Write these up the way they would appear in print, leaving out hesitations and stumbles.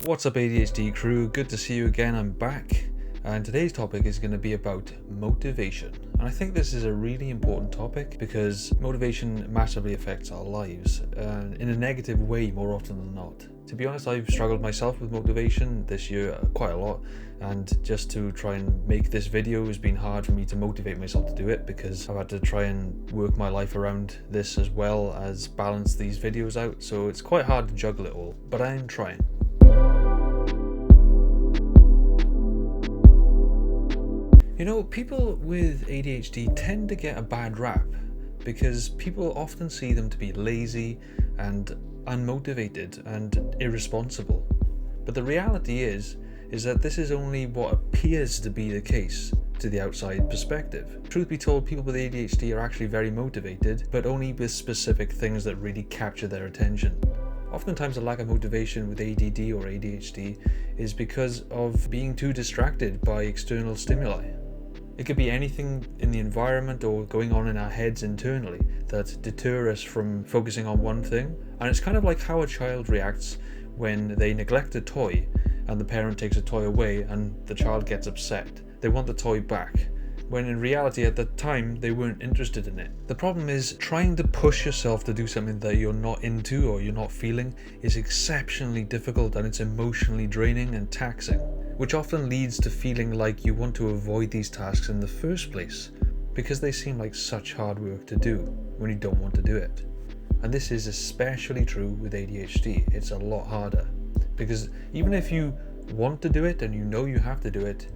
What's up ADHD crew, good to see you again, I'm back. And today's topic is going to be about motivation. And I think this is a really important topic because motivation massively affects our lives in a negative way more often than not. To be honest, I've struggled myself with motivation this year quite a lot, and just to try and make this video has been hard for me to motivate myself to do it because I've had to try and work my life around this as well as balance these videos out, so it's quite hard to juggle it all, but I am trying. You know, people with ADHD tend to get a bad rap because people often see them to be lazy and unmotivated and irresponsible. But the reality is that this is only what appears to be the case to the outside perspective. Truth be told, people with ADHD are actually very motivated, but only with specific things that really capture their attention. Oftentimes a lack of motivation with ADD or ADHD is because of being too distracted by external stimuli. It could be anything in the environment or going on in our heads internally that deter us from focusing on one thing. And it's kind of like how a child reacts when they neglect a toy and the parent takes a toy away and the child gets upset. They want the toy back, when in reality at the time they weren't interested in it. The problem is trying to push yourself to do something that you're not into or you're not feeling is exceptionally difficult, and it's emotionally draining and taxing, which often leads to feeling like you want to avoid these tasks in the first place because they seem like such hard work to do when you don't want to do it. And this is especially true with ADHD. It's a lot harder because even if you want to do it and you know you have to do it,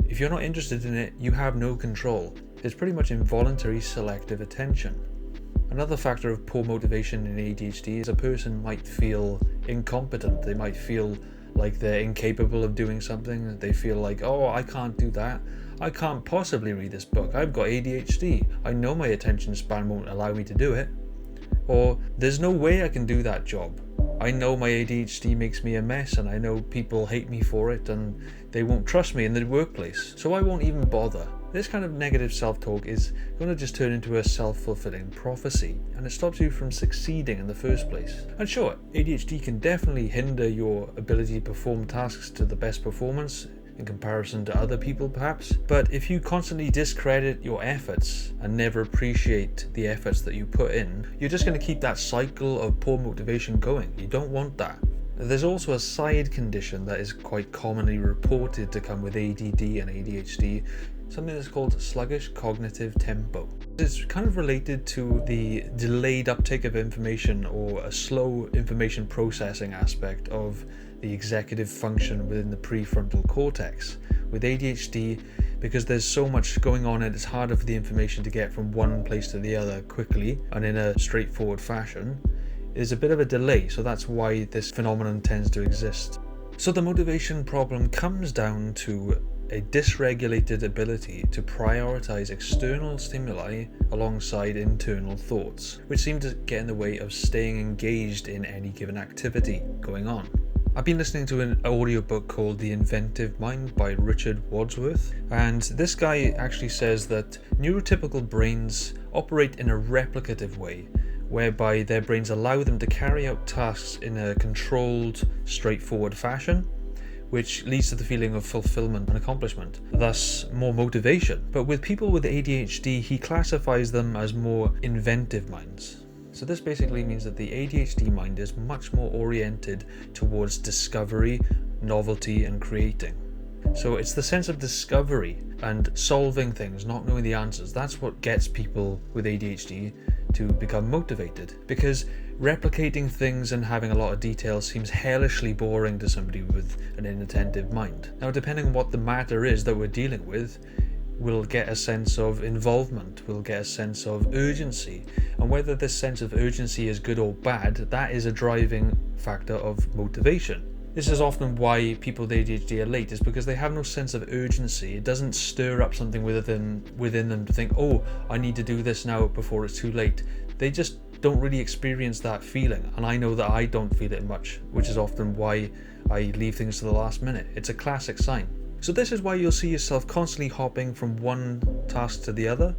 if you're not interested in it, you have no control. It's pretty much involuntary selective attention. Another factor of poor motivation in ADHD is a person might feel incompetent. They might feel like they're incapable of doing something. They feel like, oh, I can't do that. I can't possibly read this book. I've got ADHD. I know my attention span won't allow me to do it. Or there's no way I can do that job. I know my ADHD makes me a mess, and I know people hate me for it and they won't trust me in the workplace, so I won't even bother. This kind of negative self-talk is going to just turn into a self-fulfilling prophecy, and it stops you from succeeding in the first place. And sure, ADHD can definitely hinder your ability to perform tasks to the best performance in comparison to other people perhaps, but if you constantly discredit your efforts and never appreciate the efforts that you put in, you're just going to keep that cycle of poor motivation going. You don't want that. There's also a side condition that is quite commonly reported to come with ADD and ADHD, something that's called sluggish cognitive tempo. It's kind of related to the delayed uptake of information or a slow information processing aspect of the executive function within the prefrontal cortex. With ADHD, because there's so much going on and it's harder for the information to get from one place to the other quickly and in a straightforward fashion, there's a bit of a delay, so that's why this phenomenon tends to exist. So the motivation problem comes down to a dysregulated ability to prioritize external stimuli alongside internal thoughts, which seem to get in the way of staying engaged in any given activity going on. I've been listening to an audiobook called The Inventive Mind by Richard Wadsworth, and this guy actually says that neurotypical brains operate in a replicative way, whereby their brains allow them to carry out tasks in a controlled, straightforward fashion, which leads to the feeling of fulfillment and accomplishment, thus more motivation. But with people with ADHD, he classifies them as more inventive minds. So this basically means that the ADHD mind is much more oriented towards discovery, novelty, and creating. So it's the sense of discovery and solving things, not knowing the answers. That's what gets people with ADHD to become motivated, because replicating things and having a lot of detail seems hellishly boring to somebody with an inattentive mind. Now, depending on what the matter is that we're dealing with, we'll get a sense of involvement, we'll get a sense of urgency, and whether this sense of urgency is good or bad, that is a driving factor of motivation. This is often why people with ADHD are late, is because they have no sense of urgency. It doesn't stir up something within them to think, oh, I need to do this now before it's too late. They just don't really experience that feeling, and I know that I don't feel it much, which is often why I leave things to the last minute. It's a classic sign. So this is why you'll see yourself constantly hopping from one task to the other,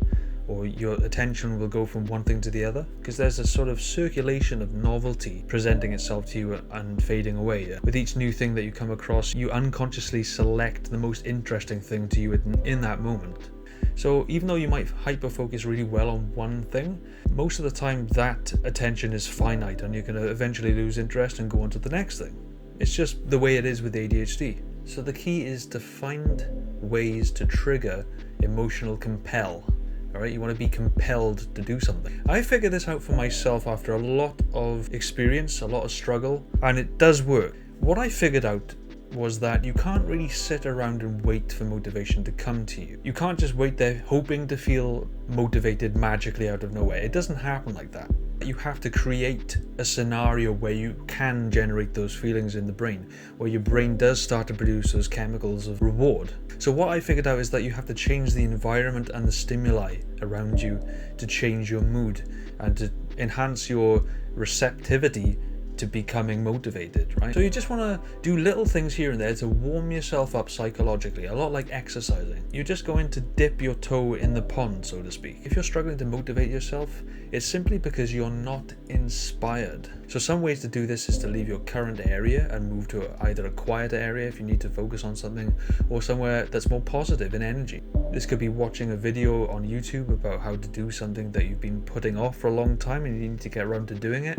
or your attention will go from one thing to the other, because there's a sort of circulation of novelty presenting itself to you and fading away. With each new thing that you come across, you unconsciously select the most interesting thing to you in that moment. So even though you might hyper-focus really well on one thing, most of the time that attention is finite and you're going to eventually lose interest and go on to the next thing. It's just the way it is with ADHD. So the key is to find ways to trigger emotional compel. Alright, you want to be compelled to do something. I figured this out for myself after a lot of experience, a lot of struggle, and it does work. What I figured out was that you can't really sit around and wait for motivation to come to you. You can't just wait there hoping to feel motivated magically out of nowhere. It doesn't happen like that. You have to create a scenario where you can generate those feelings in the brain, where your brain does start to produce those chemicals of reward. So what I figured out is that you have to change the environment and the stimuli around you to change your mood and to enhance your receptivity to becoming motivated, right? So you just want to do little things here and there to warm yourself up psychologically, a lot like exercising. You're just going to dip your toe in the pond, so to speak. If you're struggling to motivate yourself, it's simply because you're not inspired. So some ways to do this is to leave your current area and move to either a quieter area if you need to focus on something, or somewhere that's more positive in energy. This could be watching a video on YouTube about how to do something that you've been putting off for a long time and you need to get around to doing it,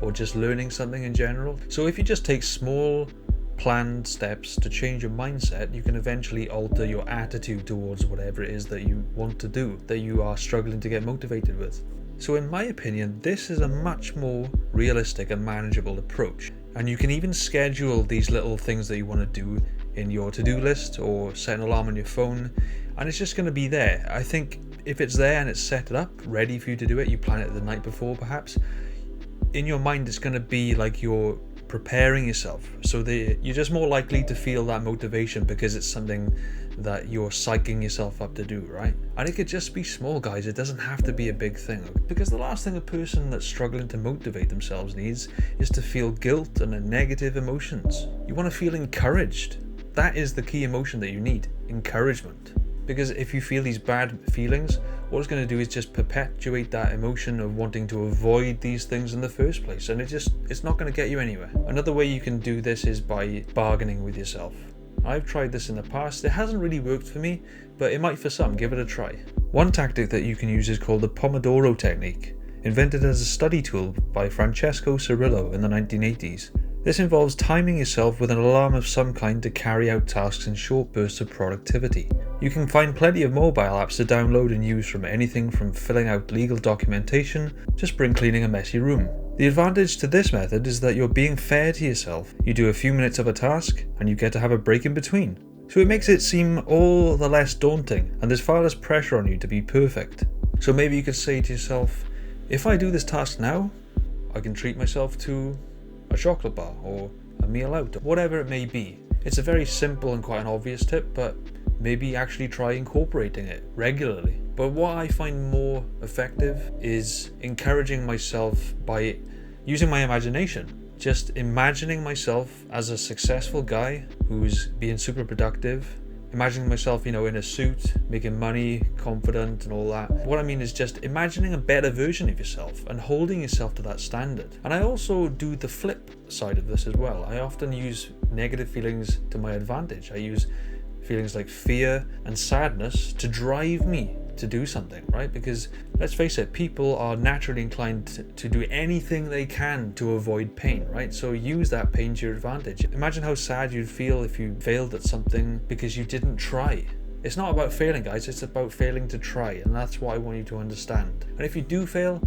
or just learning something in general. So if you just take small planned steps to change your mindset, you can eventually alter your attitude towards whatever it is that you want to do, that you are struggling to get motivated with. So in my opinion, this is a much more realistic and manageable approach. And you can even schedule these little things that you want to do in your to-do list or set an alarm on your phone, and it's just going to be there. I think if it's there and it's set up, ready for you to do it, you plan it the night before perhaps, in your mind it's going to be like you're preparing yourself, so you're just more likely to feel that motivation because it's something that you're psyching yourself up to do, right? And it could just be small, guys. It doesn't have to be a big thing, because the last thing a person that's struggling to motivate themselves needs is to feel guilt and negative emotions. You want to feel encouraged. That is the key emotion that you need, encouragement. Because if you feel these bad feelings, what it's going to do is just perpetuate that emotion of wanting to avoid these things in the first place, and it's not going to get you anywhere. Another way you can do this is by bargaining with yourself. I've tried this in the past. It hasn't really worked for me, but it might for some. Give it a try. One tactic that you can use is called the Pomodoro technique, invented as a study tool by Francesco Cirillo in the 1980s. This involves timing yourself with an alarm of some kind to carry out tasks in short bursts of productivity. You can find plenty of mobile apps to download and use, from anything from filling out legal documentation to spring cleaning a messy room. The advantage to this method is that you're being fair to yourself. You do a few minutes of a task and you get to have a break in between. So it makes it seem all the less daunting, and there's far less pressure on you to be perfect. So maybe you could say to yourself, if I do this task now, I can treat myself to a chocolate bar or a meal out, whatever it may be. It's a very simple and quite an obvious tip, but maybe actually try incorporating it regularly. But what I find more effective is encouraging myself by using my imagination. Just imagining myself as a successful guy who's being super productive, imagining myself, in a suit, making money, confident and all that. What I mean is just imagining a better version of yourself and holding yourself to that standard. And I also do the flip side of this as well. I often use negative feelings to my advantage. I use feelings like fear and sadness to drive me to do something, right? Because let's face it, people are naturally inclined to do anything they can to avoid pain, right? So use that pain to your advantage. Imagine how sad you'd feel if you failed at something because you didn't try. It's not about failing, guys, it's about failing to try, and that's what I want you to understand. And if you do fail,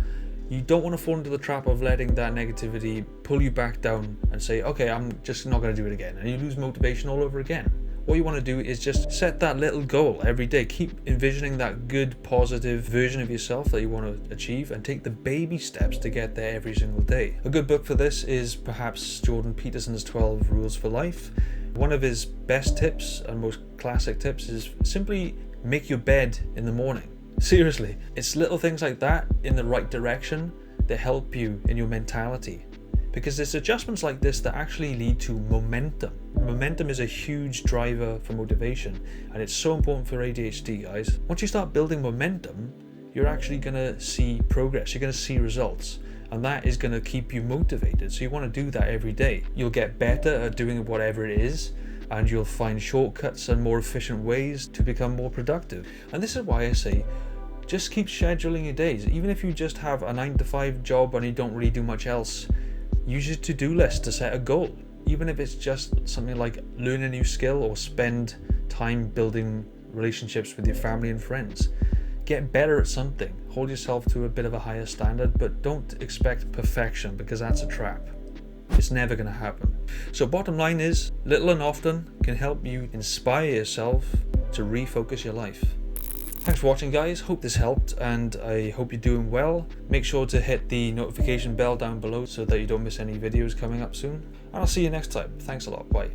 you don't want to fall into the trap of letting that negativity pull you back down and say, okay, I'm just not going to do it again, and you lose motivation all over again. What you want to do is just set that little goal every day. Keep envisioning that good, positive version of yourself that you want to achieve, and take the baby steps to get there every single day. A good book for this is perhaps Jordan Peterson's 12 Rules for Life. One of his best tips and most classic tips is simply make your bed in the morning. Seriously, it's little things like that in the right direction that help you in your mentality. Because it's adjustments like this that actually lead to momentum. Momentum is a huge driver for motivation, and it's so important for ADHD, guys. Once you start building momentum, you're actually going to see progress, you're going to see results, and that is going to keep you motivated. So you want to do that every day. You'll get better at doing whatever it is, and you'll find shortcuts and more efficient ways to become more productive. And this is why I say, just keep scheduling your days. Even if you just have a 9-to-5 job and you don't really do much else, use your to-do list to set a goal. Even if it's just something like learn a new skill or spend time building relationships with your family and friends. Get better at something. Hold yourself to a bit of a higher standard, but don't expect perfection, because that's a trap. It's never going to happen. So bottom line is, little and often can help you inspire yourself to refocus your life. Thanks for watching, guys. Hope this helped, and I hope you're doing well. Make sure to hit the notification bell down below so that you don't miss any videos coming up soon. And I'll see you next time. Thanks a lot. Bye.